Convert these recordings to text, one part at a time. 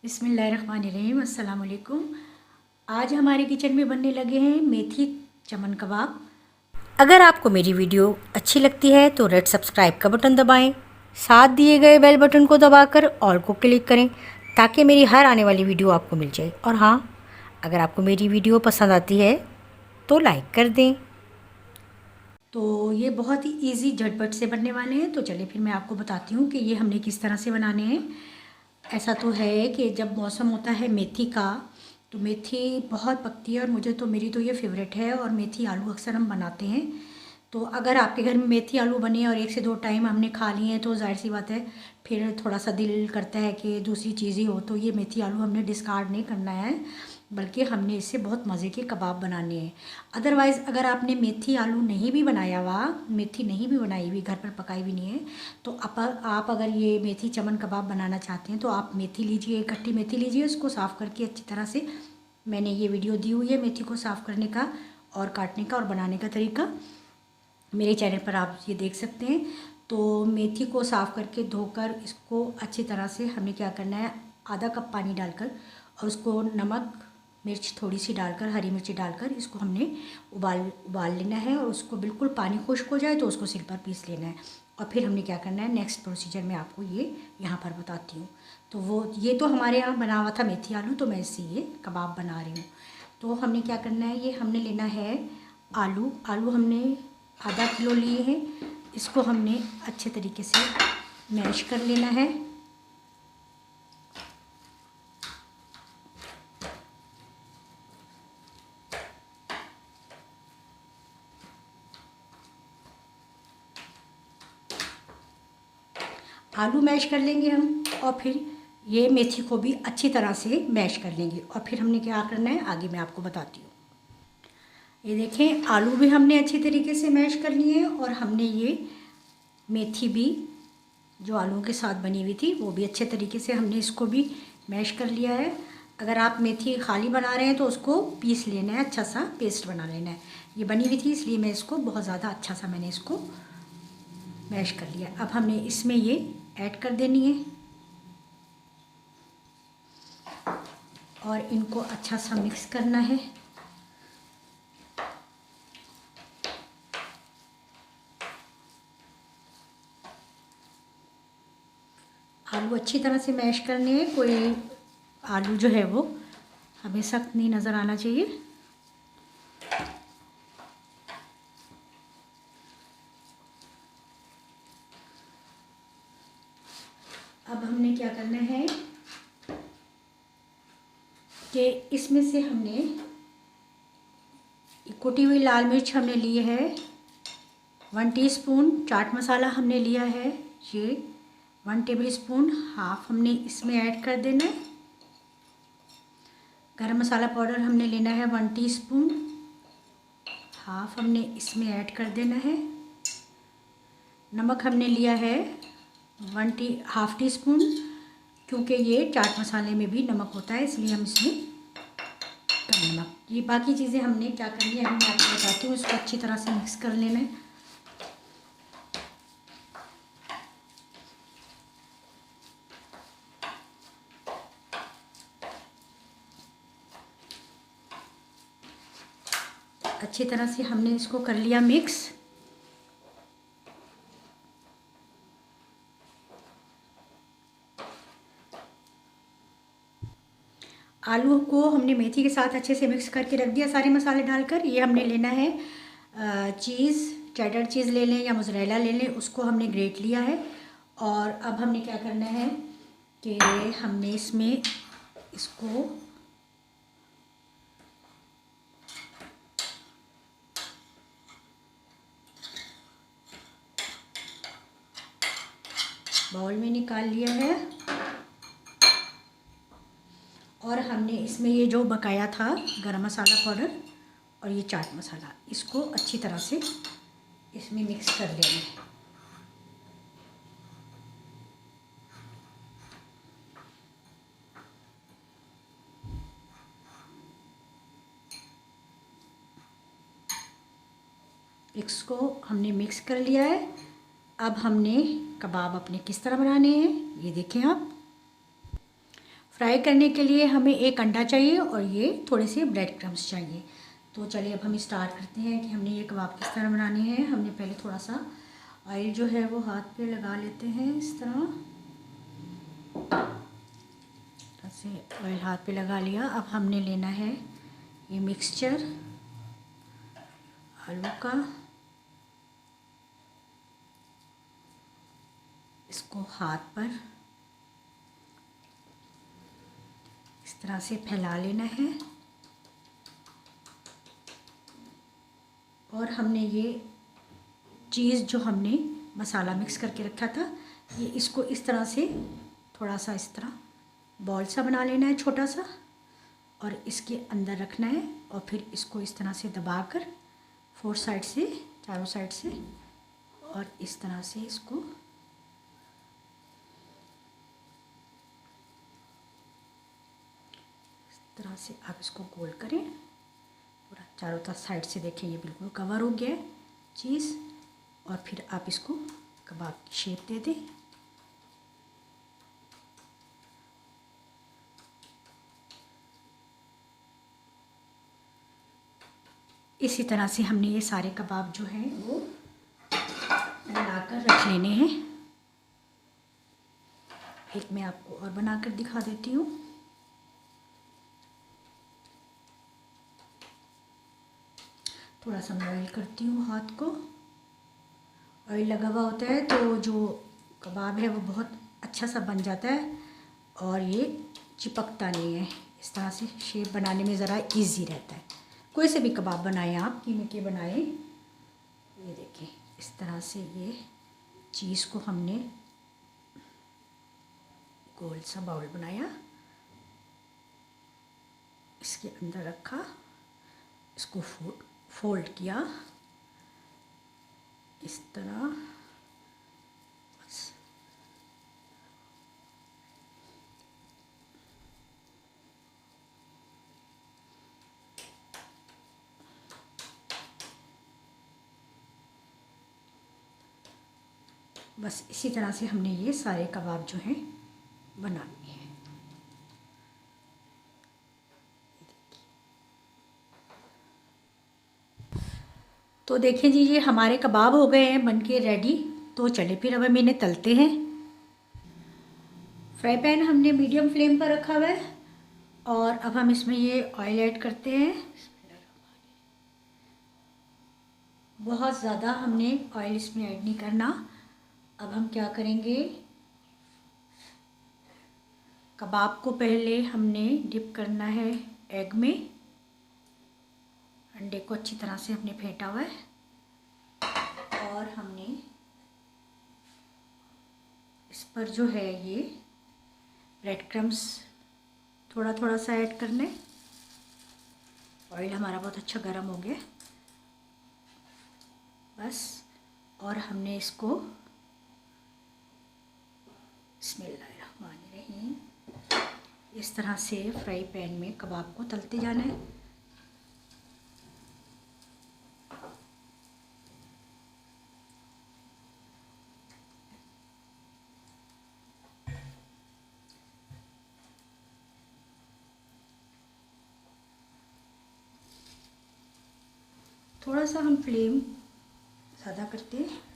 बिस्मिल्लाहिर्रहमानिर्रहीम, अस्सलाम वालेकुम। आज हमारे किचन में बनने लगे हैं मेथी चमन कबाब। अगर आपको मेरी वीडियो अच्छी लगती है तो रेड सब्सक्राइब का बटन दबाएं, साथ दिए गए बेल बटन को दबाकर ऑल को क्लिक करें ताकि मेरी हर आने वाली वीडियो आपको मिल जाए। और हाँ, अगर आपको मेरी वीडियो पसंद आती है तो लाइक कर दें। तो ये बहुत ही इजी झटपट से बनने वाले हैं। तो चलिए फिर मैं आपको बताती हूँ कि ये हमने किस तरह से बनाने हैं। ऐसा तो है कि जब मौसम होता है मेथी का तो मेथी बहुत पकती है और मुझे तो मेरी तो ये फेवरेट है। और मेथी आलू अक्सर हम बनाते हैं। तो अगर आपके घर में मेथी आलू बने और 1 से 2 टाइम हमने खा लिए हैं तो जाहिर सी बात है फिर थोड़ा सा दिल करता है कि दूसरी चीज़ ही हो। तो ये मेथी आलू हमने डिस्कार्ड नहीं करना है, बल्कि हमने इससे बहुत मज़े के कबाब बनाने हैं। अदरवाइज़ अगर आपने मेथी आलू नहीं भी बनाया हुआ, मेथी नहीं भी बनाई हुई, घर पर पकाई भी नहीं है, तो आप अगर ये मेथी चमन कबाब बनाना चाहते हैं तो आप मेथी लीजिए, इकट्ठी मेथी लीजिए, उसको साफ़ करके अच्छी तरह से। मैंने ये वीडियो दी हुई है मेथी को साफ़ करने का और काटने का और बनाने का तरीका, मेरे चैनल पर आप ये देख सकते हैं। तो मेथी को साफ़ करके धोकर इसको अच्छी तरह से हमने क्या करना है, आधा कप पानी डालकर और उसको नमक मिर्च थोड़ी सी डालकर, हरी मिर्ची डालकर इसको हमने उबाल लेना है। और उसको बिल्कुल पानी खुश्क हो जाए तो उसको सिल पर पीस लेना है। और फिर हमने क्या करना है, नेक्स्ट प्रोसीजर में आपको ये यहाँ पर बताती हूँ। तो वो ये तो हमारे यहाँ बना हुआ था मेथी आलू, तो मैं इससे ये कबाब बना रही हूँ। तो हमने क्या करना है, ये हमने लेना है आलू। आलू हमने आधा किलो लिए हैं। इसको हमने अच्छे तरीके से मैश कर लेना है। आलू मैश कर लेंगे हम और फिर ये मेथी को भी अच्छी तरह से मैश कर लेंगे। और फिर हमने क्या करना है आगे मैं आपको बताती हूँ। ये देखें, आलू भी हमने अच्छी तरीके से मैश कर लिए हैं और हमने ये मेथी भी जो आलूओं के साथ बनी हुई थी वो भी अच्छे तरीके से हमने इसको भी मैश कर लिया है। अगर आप मेथी खाली बना रहे हैं तो उसको पीस लेना है, अच्छा सा पेस्ट बना लेना है। ये बनी हुई थी इसलिए मैं इसको बहुत ज़्यादा अच्छा सा मैंने इसको मैश कर लिया। अब हमने इसमें ये ऐड कर देनी है और इनको अच्छा सा मिक्स करना है। आलू अच्छी तरह से मैश करने हैं, कोई आलू जो है वो हमें सख्त नहीं नज़र आना चाहिए। अब हमने क्या करना है कि इसमें से हमने कुटी हुई लाल मिर्च हमने ली है, 1 टीस्पून चाट मसाला हमने लिया है, ये 1 टेबल स्पून हाफ हमने इसमें ऐड कर देना है। गरम मसाला पाउडर हमने लेना है 1 टीस्पून, हाफ हमने इसमें ऐड कर देना है। नमक हमने लिया है हाफ टी स्पून, क्योंकि ये चाट मसाले में भी नमक होता है इसलिए हम इसमें कम नमक। ये बाकी चीज़ें हमने क्या करनी है मैं आपको बताती हूँ। इसको अच्छी तरह से मिक्स कर लेना है। अच्छी तरह से हमने इसको कर लिया मिक्स। आलू को हमने मेथी के साथ अच्छे से मिक्स करके रख दिया सारे मसाले डालकर। ये हमने लेना है चीज़, चेडर चीज़ ले लें या मोज़रेला ले लें, उसको हमने ग्रेट लिया है। और अब हमने क्या करना है कि हमने इसमें इसको बाउल में निकाल लिया है और हमने इसमें ये जो बकाया था गरम मसाला पाउडर और ये चाट मसाला, इसको अच्छी तरह से इसमें मिक्स कर लेना है। इसको हमने मिक्स कर लिया है। अब हमने कबाब अपने किस तरह बनाने हैं ये देखें आप। फ्राई करने के लिए हमें एक अंडा चाहिए और ये थोड़े से ब्रेड क्रम्स चाहिए। तो चलिए अब हम स्टार्ट करते हैं कि हमने ये कबाब किस तरह बनाने हैं। हमने पहले थोड़ा सा ऑयल जो है वो हाथ पे लगा लेते हैं, इस तरह से ऑयल हाथ पे लगा लिया। अब हमने लेना है ये मिक्सचर आलू का, इसको हाथ पर इस तरह से फैला लेना है। और हमने ये चीज़ जो हमने मसाला मिक्स करके रखा था, ये इसको इस तरह से थोड़ा सा इस तरह बॉल सा बना लेना है छोटा सा, और इसके अंदर रखना है और फिर इसको इस तरह से दबाकर 4 साइड से, चारों साइड से, और इस तरह से इसको इस तरह से आप इसको गोल करें पूरा चारों तरफ साइड से। देखें ये बिल्कुल कवर हो गया है चीज़, और फिर आप इसको कबाब की शेप दे दें। इसी तरह से हमने ये सारे कबाब जो हैं वो बनाकर रख लेने हैं। एक मैं आपको और बनाकर दिखा देती हूँ। थोड़ा सा मैं ऑयल करती हूँ हाथ को, ऑयल लगा हुआ होता है तो जो कबाब है वो बहुत अच्छा सा बन जाता है और ये चिपकता नहीं है। इस तरह से शेप बनाने में ज़रा इजी रहता है। कोई से भी कबाब बनाएं आप, कीमे के बनाएं। ये देखें इस तरह से ये चीज़ को हमने गोल सा बाउल बनाया, इसके अंदर रखा, इसको फोल्ड किया इस तरह, बस इसी तरह से हमने ये सारे कबाब जो हैं बनाने हैं। तो देखें जी, ये हमारे कबाब हो गए हैं बनके रेडी। तो चले फिर अब हम इन्हें तलते हैं। फ्राई पैन हमने मीडियम फ्लेम पर रखा हुआ है और अब हम इसमें ये ऑयल ऐड करते हैं। बहुत ज़्यादा हमने ऑयल इसमें ऐड नहीं करना। अब हम क्या करेंगे, कबाब को पहले हमने डिप करना है एग में। अंडे को अच्छी तरह से हमने फेंटा हुआ है और हमने इस पर जो है ये ब्रेड क्रम्स थोड़ा थोड़ा सा ऐड करने। ऑयल हमारा बहुत अच्छा गर्म हो गया बस, और हमने इसको बिस्मिल्लाहिर्रहमानिर्रहीम इस तरह से फ्राई पैन में कबाब को तलते जाना है। थोड़ा सा हम फ्लेम ज़्यादा करते हैं।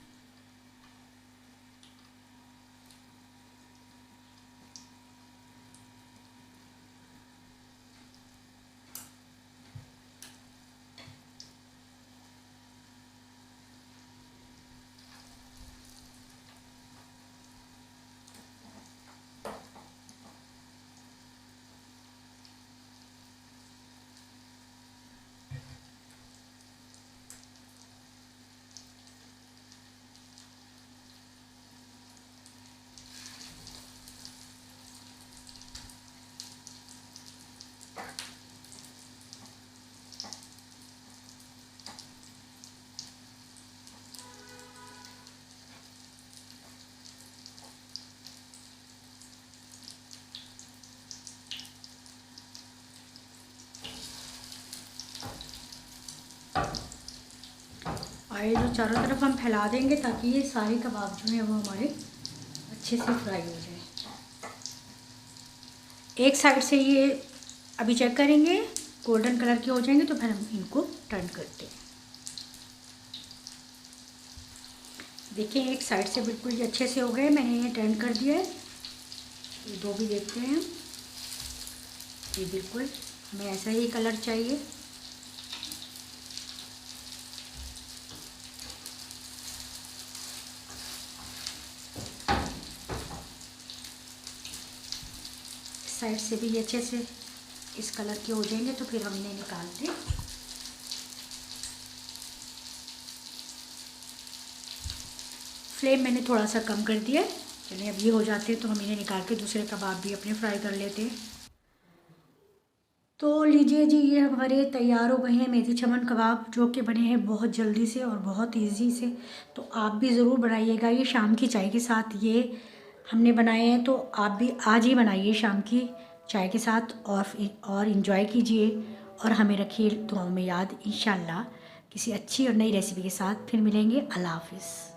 ऑयल जो चारों तरफ हम फैला देंगे ताकि ये सारे कबाब जो हैं वो हमारे अच्छे से फ्राई हो जाए। एक साइड से ये अभी चेक करेंगे, गोल्डन कलर के हो जाएंगे तो फिर हम इनको टर्न करते हैं। देखिए एक साइड से बिल्कुल ये अच्छे से हो गए, मैंने ये टर्न कर दिया है। ये दो भी देखते हैं। ये बिल्कुल हमें ऐसा ही कलर चाहिए। साइड से भी अच्छे से इस कलर के हो जाएंगे तो फिर हम इन्हें निकालते हैं। फ्लेम मैंने थोड़ा सा कम कर दिया है। चलिए अब ये हो जाते हैं तो हम इन्हें निकाल के दूसरे कबाब भी अपने फ्राई कर लेते हैं। तो लीजिए जी, ये हमारे तैयार हो गए हैं मेथी चमन कबाब, जो कि बने हैं बहुत जल्दी से और बहुत इजी से। तो आप भी ज़रूर बनाइएगा। ये शाम की चाय के साथ ये हमने बनाए हैं, तो आप भी आज ही बनाइए शाम की चाय के साथ और इन्जॉय कीजिए। और हमें रखिए दुआओं में याद। इंशाल्लाह किसी अच्छी और नई रेसिपी के साथ फिर मिलेंगे। अल्लाह हाफिज़।